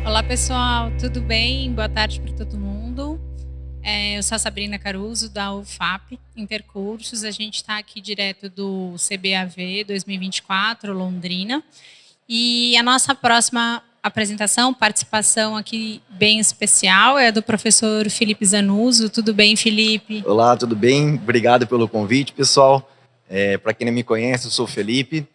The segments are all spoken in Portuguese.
Olá, pessoal, tudo bem? Boa tarde para todo mundo. Eu sou a Sabrina Caruso, da UFAP Intercursos. A gente está aqui direto do CBAV 2024, Londrina. E a nossa próxima apresentação, participação aqui bem especial, é do professor Felipe Zanuso. Tudo bem, Felipe? Olá, tudo bem? Obrigado pelo convite, pessoal. Para quem não me conhece, eu sou o Felipe,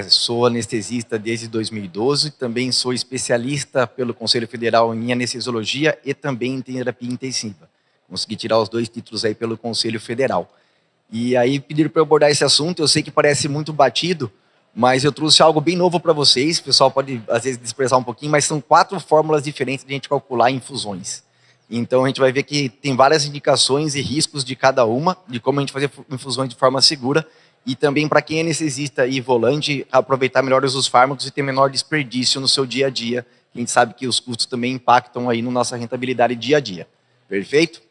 sou anestesista desde 2012, também sou especialista pelo Conselho Federal em anestesiologia e também em terapia intensiva. Consegui tirar os 2 títulos aí pelo Conselho Federal. E aí pediram para eu abordar esse assunto, eu sei que parece muito batido, mas eu trouxe algo bem novo para vocês, o pessoal pode às vezes desprezar um pouquinho, mas são 4 fórmulas diferentes de a gente calcular infusões. Então a gente vai ver que tem várias indicações e riscos de cada uma, de como a gente fazer infusões de forma segura, e também para quem é anestesista e volante, aproveitar melhor os fármacos e ter menor desperdício no seu dia a dia. A gente sabe que os custos também impactam aí na nossa rentabilidade dia a dia. Perfeito?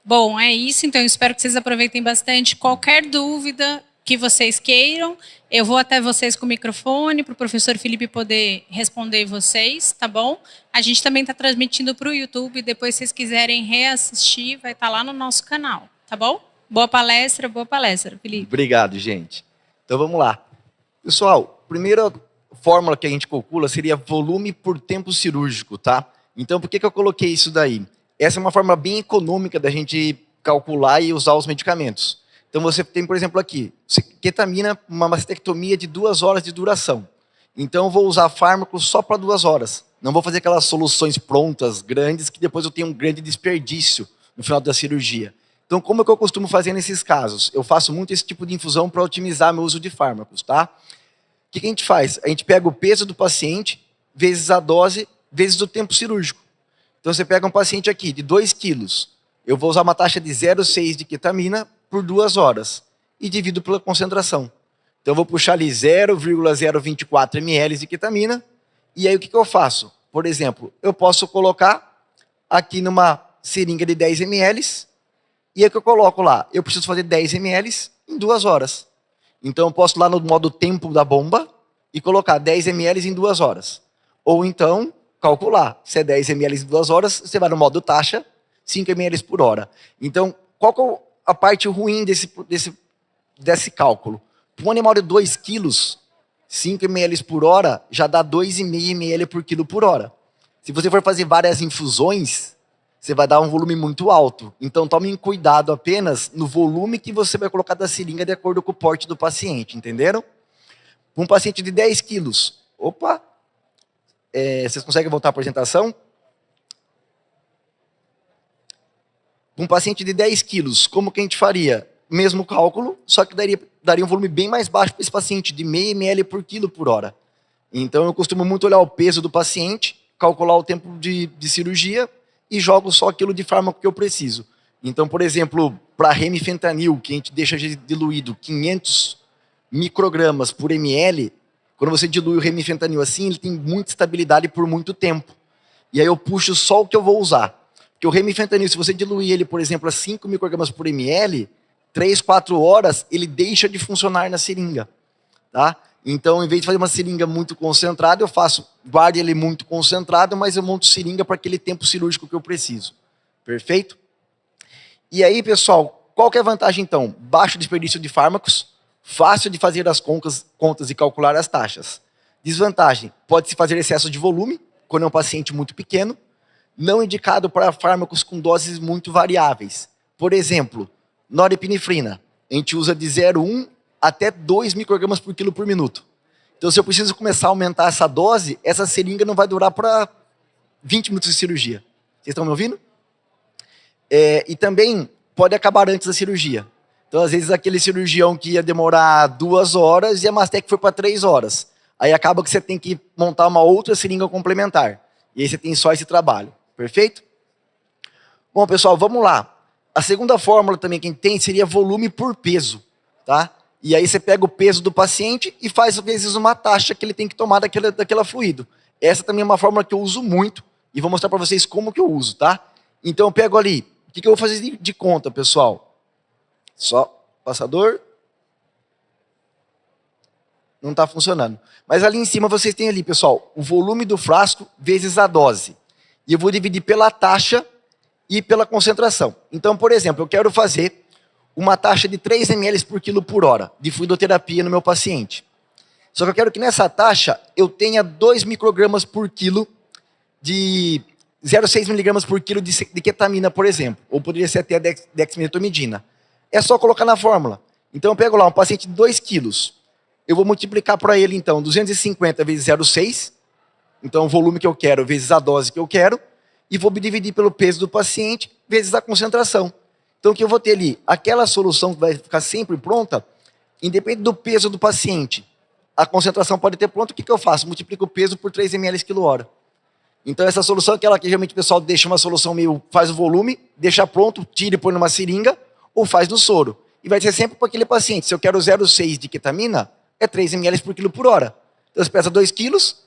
Bom, é isso. Então, eu espero que vocês aproveitem bastante. Qualquer dúvida que vocês queiram, eu vou até vocês com o microfone para o professor Felipe poder responder vocês, tá bom? A gente também está transmitindo para o YouTube. Depois, se vocês quiserem reassistir, vai estar lá no nosso canal, tá bom? Boa palestra, Felipe. Obrigado, gente. Então vamos lá. Pessoal, primeira fórmula que a gente calcula seria volume por tempo cirúrgico, tá? Então por que eu coloquei isso daí? Essa é uma forma bem econômica da gente calcular e usar os medicamentos. Então você tem, por exemplo, aqui, ketamina, uma mastectomia de 2 horas de duração. Então eu vou usar fármacos só para 2 horas. Não vou fazer aquelas soluções prontas, grandes, que depois eu tenho um grande desperdício no final da cirurgia. Então, como é que eu costumo fazer nesses casos? Eu faço muito esse tipo de infusão para otimizar meu uso de fármacos, tá? O que a gente faz? A gente pega o peso do paciente, vezes a dose, vezes o tempo cirúrgico. Então, você pega um paciente aqui de 2 quilos, eu vou usar uma taxa de 0,6 de ketamina por 2 horas e divido pela concentração. Então, eu vou puxar ali 0,024 ml de ketamina e aí o que eu faço? Por exemplo, eu posso colocar aqui numa seringa de 10 ml. E aí que eu coloco lá, eu preciso fazer 10 ml em 2 horas. Então eu posso ir lá no modo tempo da bomba e colocar 10 ml em 2 horas. Ou então, calcular, se é 10 ml em 2 horas, você vai no modo taxa, 5 ml por hora. Então, qual que é a parte ruim desse cálculo? Para um animal de 2 quilos, 5 ml por hora já dá 2,5 ml por quilo por hora. Se você for fazer várias infusões, você vai dar um volume muito alto. Então, tome cuidado apenas no volume que você vai colocar da seringa de acordo com o porte do paciente, entenderam? Um paciente de 10 quilos. Opa! Vocês conseguem voltar à apresentação? Um paciente de 10 quilos, como que a gente faria? Mesmo cálculo, só que daria um volume bem mais baixo para esse paciente, de meio ml por quilo por hora. Então, eu costumo muito olhar o peso do paciente, calcular o tempo de cirurgia, e jogo só aquilo de fármaco que eu preciso. Então, por exemplo, para remifentanil, que a gente deixa diluído 500 microgramas por ml, quando você dilui o remifentanil assim, ele tem muita estabilidade por muito tempo. E aí eu puxo só o que eu vou usar. Porque o remifentanil, se você diluir ele, por exemplo, a 5 microgramas por ml, 3, 4 horas, ele deixa de funcionar na seringa. Tá? Então, em vez de fazer uma seringa muito concentrada, eu guardo ele muito concentrado, mas eu monto seringa para aquele tempo cirúrgico que eu preciso. Perfeito? E aí, pessoal, qual que é a vantagem então? Baixo desperdício de fármacos, fácil de fazer as contas e calcular as taxas. Desvantagem, pode-se fazer excesso de volume, quando é um paciente muito pequeno, não indicado para fármacos com doses muito variáveis. Por exemplo, norepinefrina, a gente usa de 0,1 até 2 microgramas por quilo por minuto. Então, se eu preciso começar a aumentar essa dose, essa seringa não vai durar para 20 minutos de cirurgia. Vocês estão me ouvindo? E também pode acabar antes da cirurgia. Então, às vezes, aquele cirurgião que ia demorar 2 horas e a Mastec foi para 3 horas. Aí acaba que você tem que montar uma outra seringa complementar. E aí você tem só esse trabalho. Perfeito? Bom, pessoal, vamos lá. A segunda fórmula também que a gente tem seria volume por peso. Tá? E aí você pega o peso do paciente e faz, às vezes, uma taxa que ele tem que tomar daquela fluido. Essa também é uma fórmula que eu uso muito e vou mostrar para vocês como que eu uso, tá? Então eu pego ali, o que eu vou fazer de conta, pessoal? Só passador. Não está funcionando. Mas ali em cima vocês têm ali, pessoal, o volume do frasco vezes a dose. E eu vou dividir pela taxa e pela concentração. Então, por exemplo, eu quero fazer uma taxa de 3 ml por quilo por hora de fluidoterapia no meu paciente. Só que eu quero que nessa taxa eu tenha 2 microgramas por quilo de 0,6 miligramas por quilo de ketamina, por exemplo. Ou poderia ser até a dexmedetomidina. É só colocar na fórmula. Então eu pego lá um paciente de 2 quilos. Eu vou multiplicar para ele, então, 250 vezes 0,6. Então o volume que eu quero vezes a dose que eu quero. E vou dividir pelo peso do paciente vezes a concentração. Então o que eu vou ter ali? Aquela solução que vai ficar sempre pronta, independente do peso do paciente. A concentração pode ter pronto, o que eu faço? Multiplico o peso por 3 ml quilo hora. Então essa solução é aquela que geralmente o pessoal deixa uma solução meio, faz o volume, deixa pronto, tira e põe numa seringa, ou faz no soro. E vai ser sempre para aquele paciente. Se eu quero 0,6 de ketamina, é 3 ml por quilo por hora. Então você pesa 2 quilos,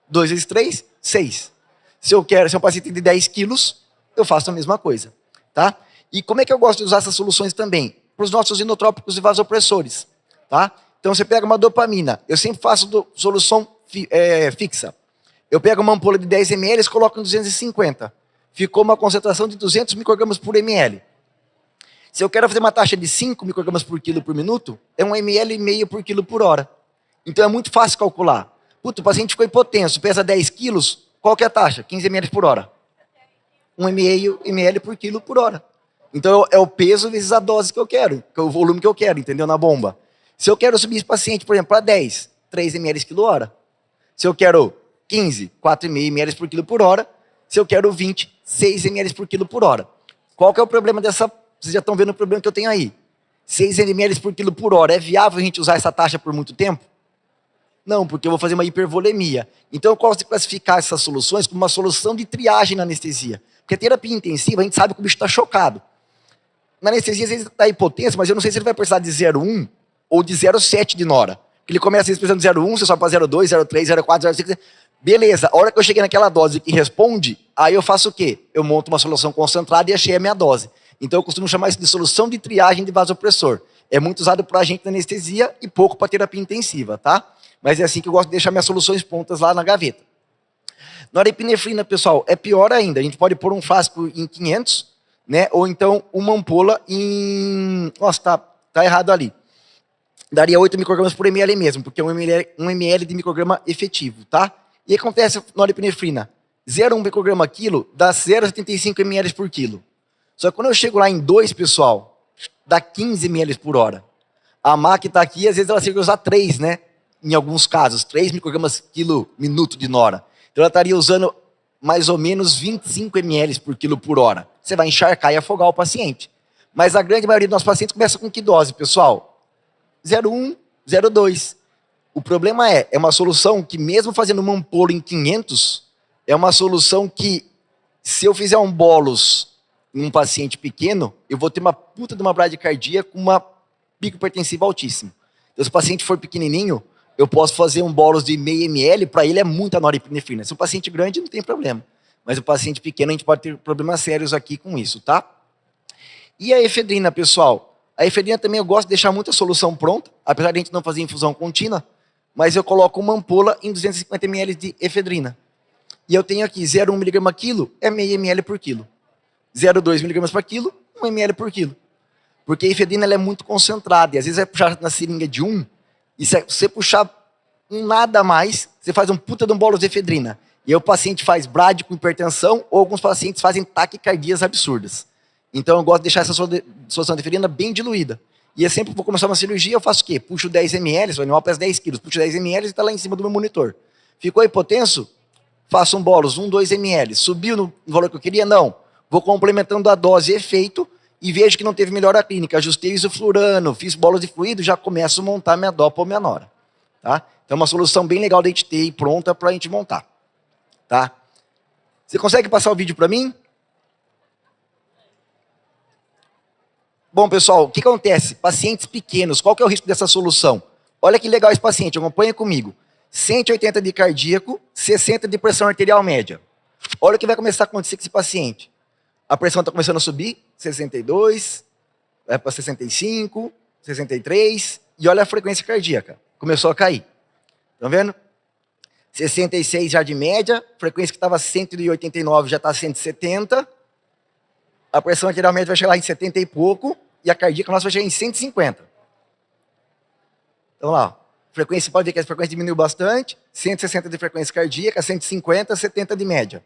2 vezes 3, 6. Se é um paciente de 10 quilos, eu faço a mesma coisa. Tá? E como é que eu gosto de usar essas soluções também? Para os nossos inotrópicos e vasopressores. Tá? Então você pega uma dopamina, eu sempre faço solução fixa. Eu pego uma ampola de 10 ml e coloco em 250. Ficou uma concentração de 200 microgramas por ml. Se eu quero fazer uma taxa de 5 microgramas por quilo por minuto, é 1,5 ml por quilo por hora. Então é muito fácil calcular. Puta, o paciente ficou hipotenso, pesa 10 quilos, qual que é a taxa? 15 ml por hora. 1,5 ml por quilo por hora. Então é o peso vezes a dose que eu quero, que é o volume que eu quero, entendeu? Na bomba. Se eu quero subir esse paciente, por exemplo, para 10, 3 ml quilo hora. Se eu quero 15, 4,5 ml por quilo por hora. Se eu quero 20, 6 ml por quilo por hora. Qual que é o problema dessa... Vocês já estão vendo o problema que eu tenho aí. 6 ml por quilo por hora. É viável a gente usar essa taxa por muito tempo? Não, porque eu vou fazer uma hipervolemia. Então eu gosto de classificar essas soluções como uma solução de triagem na anestesia. Porque a terapia intensiva, a gente sabe que o bicho está chocado. Na anestesia, às vezes está hipotensão, mas eu não sei se ele vai precisar de 0,1 ou de 0,7 de nora. Porque ele começa às vezes precisando de 0,1, você sobe para 0,2, 0,3, 0,4, 0,5... Beleza, a hora que eu cheguei naquela dose que responde, aí eu faço o quê? Eu monto uma solução concentrada e achei a minha dose. Então eu costumo chamar isso de solução de triagem de vasopressor. É muito usado para a gente na anestesia e pouco para terapia intensiva, tá? Mas é assim que eu gosto de deixar minhas soluções prontas lá na gaveta. Norepinefrina, pessoal, é pior ainda. A gente pode pôr um frasco em 500, né? Ou então uma ampola em... Nossa, tá errado ali. Daria 8 microgramas por ml mesmo, porque é 1 ml de micrograma efetivo, tá? E acontece norepinefrina, 0,1 micrograma quilo dá 0,75 ml por quilo. Só que quando eu chego lá em 2, pessoal, dá 15 ml por hora. A MAC está aqui, às vezes ela chega a usar 3, né? Em alguns casos, 3 microgramas quilo minuto de nora. Então ela estaria usando mais ou menos 25 ml por quilo por hora. Você vai encharcar e afogar o paciente. Mas a grande maioria dos nossos pacientes começa com que dose, pessoal? 0,1, 0,2. O problema é uma solução que mesmo fazendo uma ampola em 500, é uma solução que, se eu fizer um bolos em um paciente pequeno, eu vou ter uma puta de uma bradicardia com uma pico hipertensiva altíssimo. Então, se o paciente for pequenininho, eu posso fazer um bolos de meio ml, para ele é muita norepinefrina. Se o paciente grande, não tem problema. Mas o paciente pequeno, a gente pode ter problemas sérios aqui com isso, tá? E a efedrina, pessoal? A efedrina também eu gosto de deixar muita solução pronta, apesar de a gente não fazer infusão contínua, mas eu coloco uma ampola em 250 ml de efedrina. E eu tenho aqui 0,1 mg quilo, é meio ml por quilo. 0,2 mg por quilo, 1 ml por quilo. Porque a efedrina ela é muito concentrada, e às vezes vai puxar na seringa de 1, e se você puxar um nada a mais, você faz um puta de um bolos de efedrina. E aí o paciente faz brad com hipertensão, ou alguns pacientes fazem taquicardias absurdas. Então eu gosto de deixar essa solução de efedrina bem diluída. E eu sempre vou começar uma cirurgia, eu faço o quê? Puxo 10 ml, o animal pesa 10 quilos, puxo 10 ml e está lá em cima do meu monitor. Ficou hipotenso? Faço um bolos, 1, 2 ml. Subiu no valor que eu queria? Não. Vou complementando a dose e efeito e vejo que não teve melhora clínica. Ajustei isoflurano, fiz bolos de fluido, já começo a montar minha dopa ou minha nora. Tá? Então é uma solução bem legal de a gente ter e pronta para a gente montar. Tá? Você consegue passar o vídeo para mim? Bom, pessoal, o que acontece? Pacientes pequenos, qual que é o risco dessa solução? Olha que legal esse paciente, acompanha comigo. 180 de cardíaco, 60 de pressão arterial média. Olha o que vai começar a acontecer com esse paciente. A pressão está começando a subir, 62, vai para 65, 63, e olha a frequência cardíaca, começou a cair. Estão vendo? 66 já de média, frequência que estava 189 já está 170. A pressão arterial média vai chegar lá em 70 e pouco, e a cardíaca nossa vai chegar em 150. Então lá, frequência, pode ver que a frequência diminuiu bastante, 160 de frequência cardíaca, 150, 70 de média.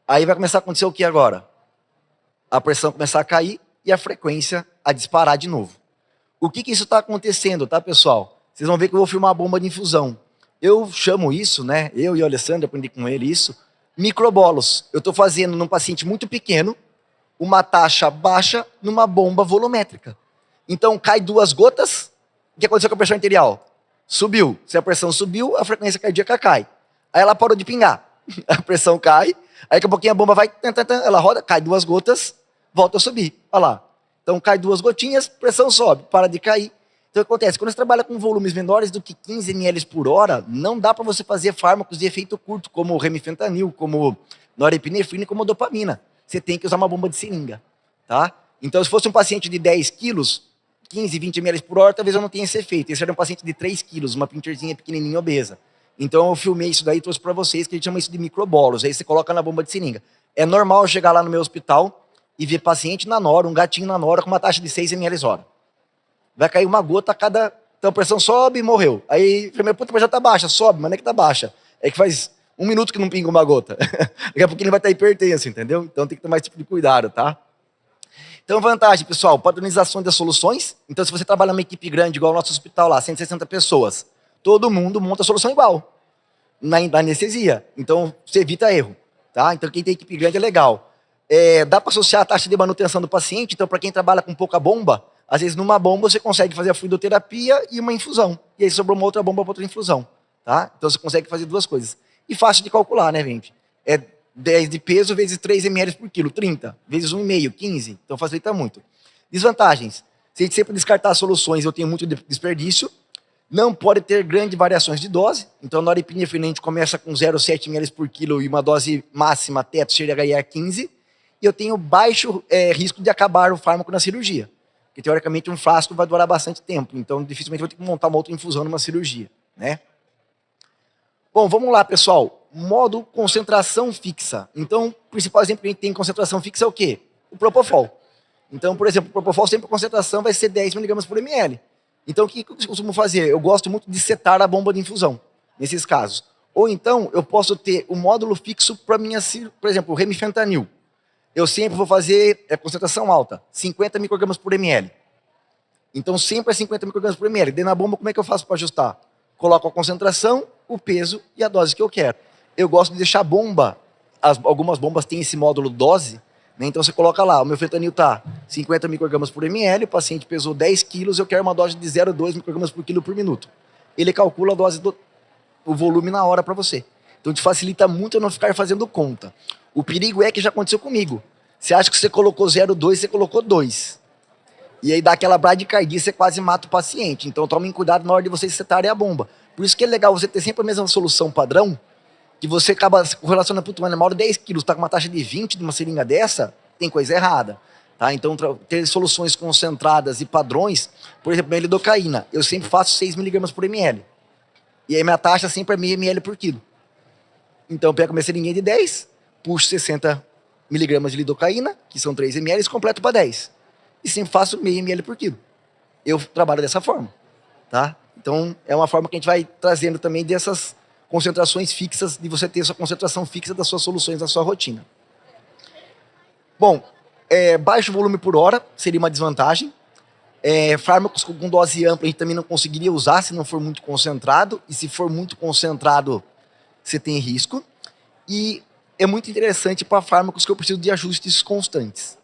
Aí vai começar a acontecer o que agora? A pressão começar a cair e a frequência a disparar de novo. O que isso está acontecendo, tá, pessoal? Vocês vão ver que eu vou filmar a bomba de infusão. Eu chamo isso, né? Eu e o Alessandro, aprendi com ele isso, microbolos. Eu estou fazendo num paciente muito pequeno, uma taxa baixa numa bomba volumétrica. Então, cai 2 gotas, o que aconteceu com a pressão arterial? Subiu. Se a pressão subiu, a frequência cardíaca cai. Aí ela parou de pingar. A pressão cai, aí daqui a pouquinho a bomba vai, ela roda, cai 2 gotas, volta a subir. Olha lá. Então, cai 2 gotinhas, pressão sobe, para de cair. Então, o que acontece? Quando você trabalha com volumes menores do que 15 ml por hora, não dá para você fazer fármacos de efeito curto, como o remifentanil, como norepinefrina e como dopamina. Você tem que usar uma bomba de seringa, tá? Então, se fosse um paciente de 10 quilos, 15, 20 ml por hora, talvez eu não tenha esse efeito. Esse era um paciente de 3 quilos, uma pincherzinha pequenininha obesa. Então, eu filmei isso daí e trouxe para vocês, que a gente chama isso de microbolos. Aí você coloca na bomba de seringa. É normal eu chegar lá no meu hospital e ver paciente na nora, um gatinho na nora com uma taxa de 6 ml hora. Vai cair uma gota a cada... Então a pressão sobe e morreu. Aí, primeiro, puta, mas já tá baixa, sobe, mas não é que tá baixa. É que faz 1 minuto que não pinga uma gota. Daqui a pouquinho ele vai estar hipertenso, entendeu? Então tem que tomar esse tipo de cuidado, tá? Então, vantagem, pessoal, padronização das soluções. Então, se você trabalha numa equipe grande, igual o nosso hospital lá, 160 pessoas, todo mundo monta a solução igual, na anestesia. Então, você evita erro, tá? Então, quem tem equipe grande é legal. Dá para associar a taxa de manutenção do paciente. Então, para quem trabalha com pouca bomba, às vezes numa bomba você consegue fazer a fluidoterapia e uma infusão. E aí sobrou uma outra bomba para outra infusão, tá? Então, você consegue fazer 2 coisas. E fácil de calcular, né, gente? 10 de peso vezes 3 ml por quilo, 30. Vezes 1,5, 15. Então facilita muito. Desvantagens. Se a gente sempre descartar soluções, eu tenho muito desperdício. Não pode ter grandes variações de dose. Então, na norepinefrina, a gente começa com 0,7 ml por quilo e uma dose máxima, teto, chega a 15. E eu tenho baixo risco de acabar o fármaco na cirurgia. Porque, teoricamente, um frasco vai durar bastante tempo. Então, dificilmente eu vou ter que montar uma outra infusão numa cirurgia, né? Bom, vamos lá, pessoal. Modo concentração fixa. Então, o principal exemplo que a gente tem em concentração fixa é o quê? O Propofol. Então, por exemplo, o Propofol sempre a concentração vai ser 10 mg por ml. Então, o que eu costumo fazer? Eu gosto muito de setar a bomba de infusão, nesses casos. Ou então, eu posso ter um módulo fixo para minha, por exemplo, o remifentanil. Eu sempre vou fazer concentração alta, 50 microgramas por ml. Então, sempre é 50 microgramas por ml. Daí na bomba, como é que eu faço para ajustar? Coloco a concentração, o peso e a dose que eu quero. Eu gosto de deixar a bomba, algumas bombas têm esse módulo dose, né? Então você coloca lá, o meu fentanil está 50 microgramas por ml, o paciente pesou 10 quilos, eu quero uma dose de 0,2 microgramas por quilo por minuto. Ele calcula a dose o volume na hora para você. Então te facilita muito eu não ficar fazendo conta. O perigo é que já aconteceu comigo. Você acha que você colocou 0,2, você colocou 2. E aí dá aquela bradicardia, você quase mata o paciente. Então tomem cuidado na hora de vocês setarem a bomba. Por isso que é legal você ter sempre a mesma solução padrão, que você acaba relacionando, puto, mano, moro 10 quilos, tá com uma taxa de 20 de uma seringa dessa, tem coisa errada. Tá? Então, ter soluções concentradas e padrões, por exemplo, a lidocaína, eu sempre faço 6 mg por ml. E aí minha taxa sempre é meio ml por quilo. Então, eu pego minha seringuinha de 10, puxo 60 mg de lidocaína, que são 3 ml, e completo para 10. E sempre faço meio ml por quilo. Eu trabalho dessa forma. Tá? Então, é uma forma que a gente vai trazendo também dessas concentrações fixas, de você ter sua concentração fixa das suas soluções na sua rotina. Bom, baixo volume por hora seria uma desvantagem. Fármacos com dose ampla a gente também não conseguiria usar se não for muito concentrado, e se for muito concentrado, você tem risco. E é muito interessante para fármacos que eu preciso de ajustes constantes.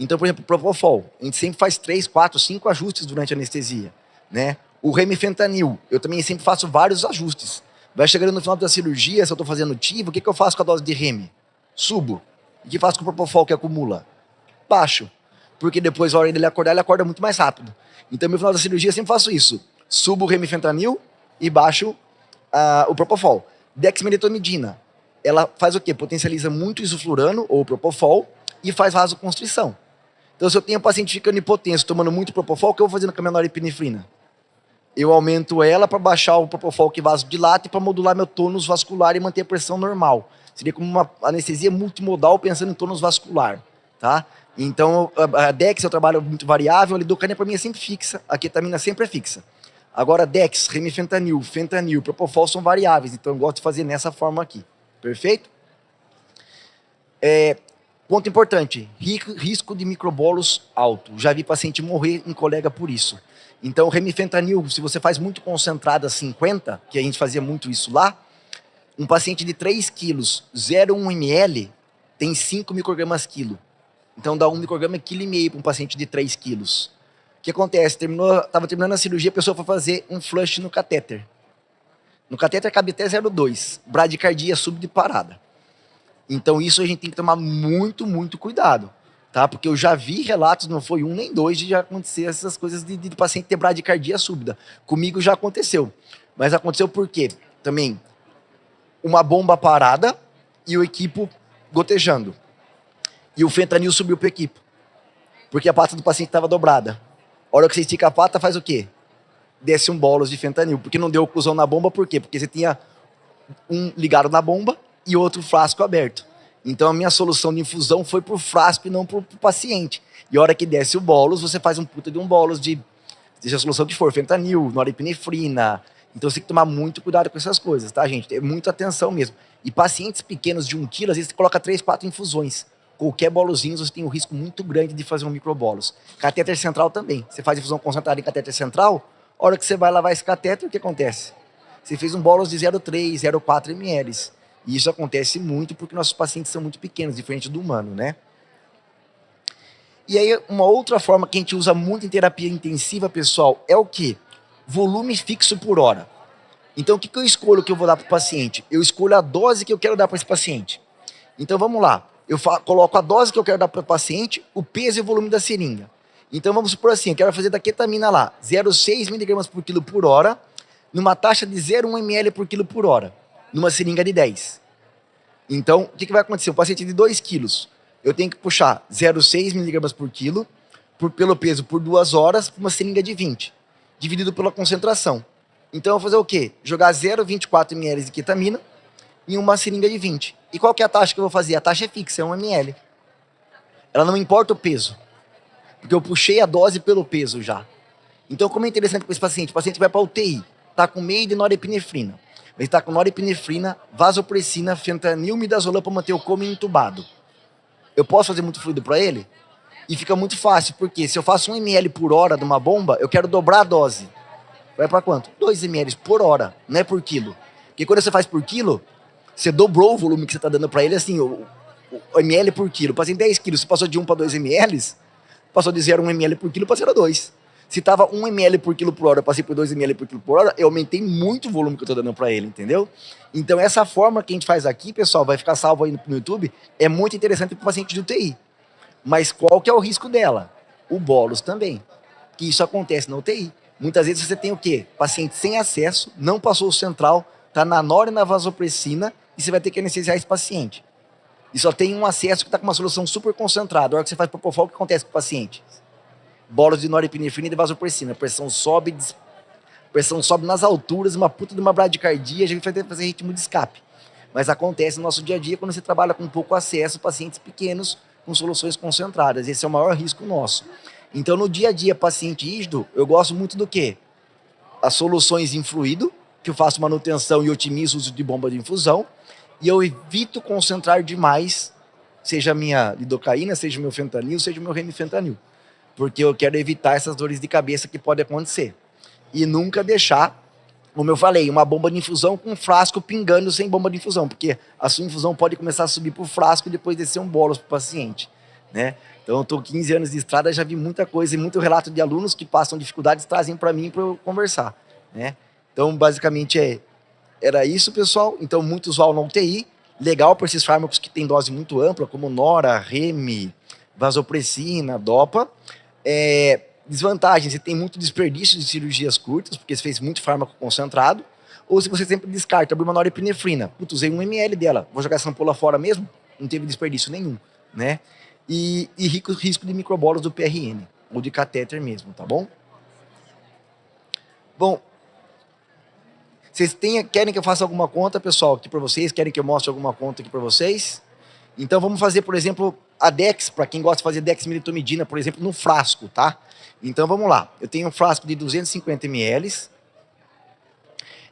Então, por exemplo, o Propofol, a gente sempre faz 3, 4, 5 ajustes durante a anestesia, né? O remifentanil, eu também sempre faço vários ajustes. Vai chegando no final da cirurgia, se eu estou fazendo TIVO, o que eu faço com a dose de remi? Subo. E o que faço com o Propofol que acumula? Baixo. Porque depois, na hora dele acordar, ele acorda muito mais rápido. Então, no final da cirurgia, eu sempre faço isso. Subo o remifentanil e baixo o Propofol. Dexmedetomidina, ela faz o quê? Potencializa muito o isoflurano, ou o Propofol, e faz vasoconstrição. Então, se eu tenho um paciente ficando hipotenso, tomando muito Propofol, o que eu vou fazendo com a minha norepinefrina? eu aumento ela para baixar o propofol que vasodilata e para modular meu tônus vascular e manter a pressão normal. Seria como uma anestesia multimodal pensando em tônus vascular, tá? Então, a Dex eu trabalho muito variável, a lidocaína para mim é sempre fixa, a ketamina sempre é fixa. Agora, Dex, remifentanil, fentanil, propofol são variáveis, então eu gosto de fazer nessa forma aqui. Perfeito? Ponto importante, risco de microbolos alto. Já vi paciente morrer em colega por isso. Então, remifentanil, se você faz muito concentrada 50, que a gente fazia muito isso lá, um paciente de 3 quilos, 0,1 ml, tem 5 microgramas quilo. Então, dá 1 micrograma quilo e meio para um paciente de 3 quilos. O que acontece? Estava terminando a cirurgia, a pessoa foi fazer um flush no catéter. No catéter cabe até 0,2. Bradicardia súbita e parada. Então, isso a gente tem que tomar muito, muito cuidado, tá? Porque eu já vi relatos, não foi um nem dois, de já acontecer essas coisas de paciente ter bradicardia súbita. Comigo já aconteceu. Mas aconteceu por quê? Também, uma bomba parada e o equipo gotejando. E o fentanil subiu pro equipo. Porque a pata do paciente estava dobrada. A hora que você estica a pata, faz o quê? Desce um bolos de fentanil. Porque não deu oclusão na bomba, por quê? Porque você tinha um ligado na bomba e outro frasco aberto. Então a minha solução de infusão foi pro frasco e não pro paciente. E a hora que desce o bolos, você faz um puta de um bolos de seja a solução que for, fentanil, norepinefrina. Então você tem que tomar muito cuidado com essas coisas, tá, gente? É muita atenção mesmo. E pacientes pequenos de 1 quilo, às vezes você coloca 3, 4 infusões. Qualquer bolozinho, você tem um risco muito grande de fazer um microbolos. Catéter central também. Você faz infusão concentrada em catéter central, a hora que você vai lavar esse catéter, o que acontece? Você fez um bolos de 0,3, 0,4 ml. E isso acontece muito porque nossos pacientes são muito pequenos, diferente do humano, né? E aí, uma outra forma que a gente usa muito em terapia intensiva, pessoal, é o quê? Volume fixo por hora. Então, o que eu escolho que eu vou dar para o paciente? Eu escolho a dose que eu quero dar para esse paciente. Então, vamos lá. Eu coloco a dose que eu quero dar para o paciente, o peso e o volume da seringa. Então, vamos supor assim, eu quero fazer da ketamina lá, 0,6 miligramas por quilo por hora, numa taxa de 0,1 ml por quilo por hora, numa seringa de 10. Então, o que vai acontecer? Um paciente de 2 quilos, eu tenho que puxar 0,6 miligramas por quilo, pelo peso por 2 horas, para uma seringa de 20, dividido pela concentração. Então, eu vou fazer o quê? Jogar 0,24 ml de ketamina em uma seringa de 20. E qual que é a taxa que eu vou fazer? A taxa é fixa, é 1 ml. Ela não importa o peso, porque eu puxei a dose pelo peso já. Então, como é interessante para esse paciente? O paciente vai para UTI, está com meio de norepinefrina. Ele está com norepinefrina, vasopressina, fentanil, midazolam para manter o coma entubado. Eu posso fazer muito fluido para ele? E fica muito fácil, porque se eu faço 1 ml por hora de uma bomba, eu quero dobrar a dose. Vai para quanto? 2 ml por hora, não é por quilo. Porque quando você faz por quilo, você dobrou o volume que você está dando para ele, assim, o ml por quilo. Passei 10 quilos, você passou de 1 para 2 ml, passou de 0,1 ml por quilo para 0,2. Se tava 1 ml por quilo por hora, eu passei por 2 ml por quilo por hora, eu aumentei muito o volume que eu tô dando para ele, entendeu? Então essa forma que a gente faz aqui, pessoal, vai ficar salvo aí no YouTube, é muito interessante para o paciente de UTI. Mas qual que é o risco dela? O bolos também. Que isso acontece na UTI. Muitas vezes você tem o quê? Paciente sem acesso, não passou o central, tá na nora e na vasopressina, e você vai ter que anestesiar esse paciente. E só tem um acesso que está com uma solução super concentrada. A hora que você faz propofol, o que acontece com o paciente? Bolos de norepinefrina e de vasopressina. A pressão sobe nas alturas, uma puta de uma bradicardia, a gente vai ter que fazer ritmo de escape. Mas acontece no nosso dia a dia quando você trabalha com pouco acesso, pacientes pequenos com soluções concentradas. Esse é o maior risco nosso. Então, no dia a dia, paciente rígido, eu gosto muito do quê? As soluções em fluido, que eu faço manutenção e otimizo o uso de bomba de infusão, e eu evito concentrar demais, seja a minha lidocaína, seja o meu fentanil, seja o meu remifentanil. Porque eu quero evitar essas dores de cabeça que podem acontecer. E nunca deixar, como eu falei, uma bomba de infusão com um frasco pingando sem bomba de infusão, porque a sua infusão pode começar a subir para o frasco e depois descer um bolos para o paciente, né? Então eu estou 15 anos de estrada, já vi muita coisa e muito relato de alunos que passam dificuldades, trazem para mim para eu conversar, né? Então basicamente era isso, pessoal. Então muito usual na UTI, legal para esses fármacos que têm dose muito ampla, como Nora, Remi, vasopressina, Dopa. Desvantagem, você tem muito desperdício de cirurgias curtas, porque você fez muito fármaco concentrado, ou se você sempre descarta, abriu uma norepinefrina, putz, usei 1 ml dela, vou jogar essa ampola fora mesmo? Não teve desperdício nenhum, né? E risco de microbolos do PRN, ou de catéter mesmo, tá bom? Bom, querem que eu faça alguma conta, pessoal, aqui para vocês? Querem que eu mostre alguma conta aqui para vocês? Então vamos fazer, por exemplo, a Dex, para quem gosta de fazer dexmedetomidina, por exemplo, no frasco, tá? Então vamos lá. Eu tenho um frasco de 250 ml.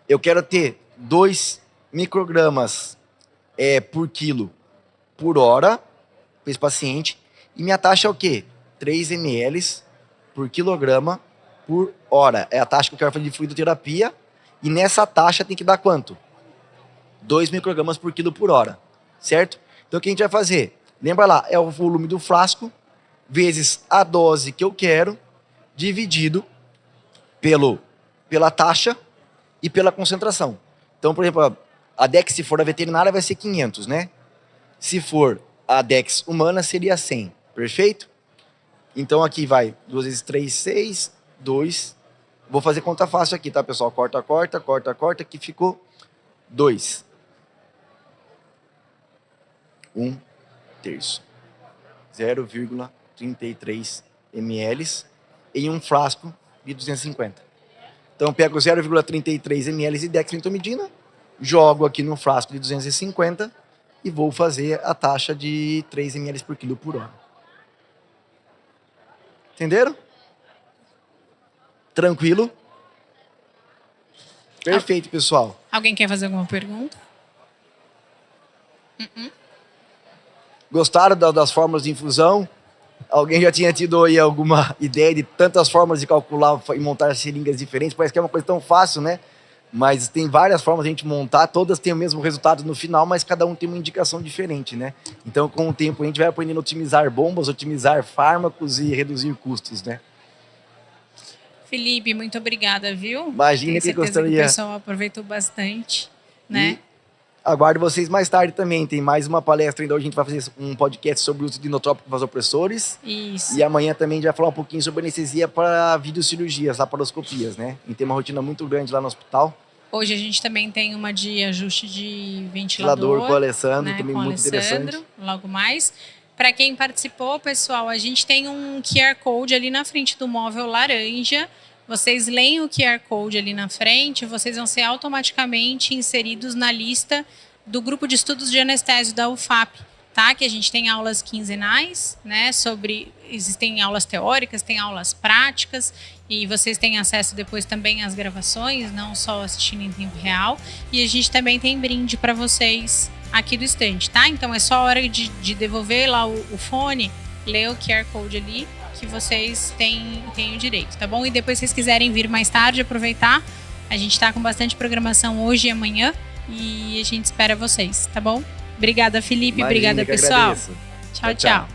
Eu quero ter 2 microgramas por quilo por hora para esse paciente. E minha taxa é o quê? 3 ml por quilograma por hora. É a taxa que eu quero fazer de fluidoterapia. E nessa taxa tem que dar quanto? 2 microgramas por quilo por hora. Certo? Então o que a gente vai fazer? Lembra lá, é o volume do frasco vezes a dose que eu quero, dividido pela taxa e pela concentração. Então, por exemplo, a Dex, se for a veterinária, vai ser 500, né? Se for a Dex humana, seria 100. Perfeito? Então aqui vai 2 vezes 3, 6, 2. Vou fazer conta fácil aqui, tá, pessoal? Corta, corta, corta, corta, que ficou 2. 1/3. 0,33 ml em um frasco de 250. Então eu pego 0,33 ml de dexmedetomidina, jogo aqui no frasco de 250 e vou fazer a taxa de 3 ml por quilo por hora. Entenderam? Tranquilo? Perfeito, pessoal. Alguém quer fazer alguma pergunta? Gostaram das fórmulas de infusão? Alguém já tinha tido aí alguma ideia de tantas formas de calcular e montar seringas diferentes? Parece que é uma coisa tão fácil, né? Mas tem várias formas de a gente montar, todas têm o mesmo resultado no final, mas cada um tem uma indicação diferente, né? Então, com o tempo, a gente vai aprendendo a otimizar bombas, otimizar fármacos e reduzir custos, né? Felipe, muito obrigada, viu? Imagina que gostaria. Que o pessoal aproveitou bastante, né? E aguardo vocês mais tarde também. Tem mais uma palestra ainda. Hoje a gente vai fazer um podcast sobre o uso de inotrópico vasopressores. Isso. E amanhã também a gente vai falar um pouquinho sobre anestesia para videocirurgias, laparoscopias, né? A gente tem uma rotina muito grande lá no hospital. Hoje a gente também tem uma de ajuste de ventilador com o Alessandro, né? também com muito interessante. Logo mais. Para quem participou, pessoal, a gente tem um QR Code ali na frente do móvel laranja. Vocês leem o QR Code ali na frente, vocês vão ser automaticamente inseridos na lista do grupo de estudos de anestésio da UFAP, tá? Que a gente tem aulas quinzenais, né? Existem aulas teóricas, tem aulas práticas e vocês têm acesso depois também às gravações, não só assistindo em tempo real. E a gente também tem brinde para vocês aqui do estande, tá? Então é só a hora de devolver lá o fone, ler o QR Code ali, que vocês têm o direito, tá bom? E depois, se vocês quiserem vir mais tarde, aproveitar, a gente tá com bastante programação hoje e amanhã e a gente espera vocês, tá bom? Obrigada, Felipe. Imagina, obrigada, pessoal. Agradeço. Tchau, tchau.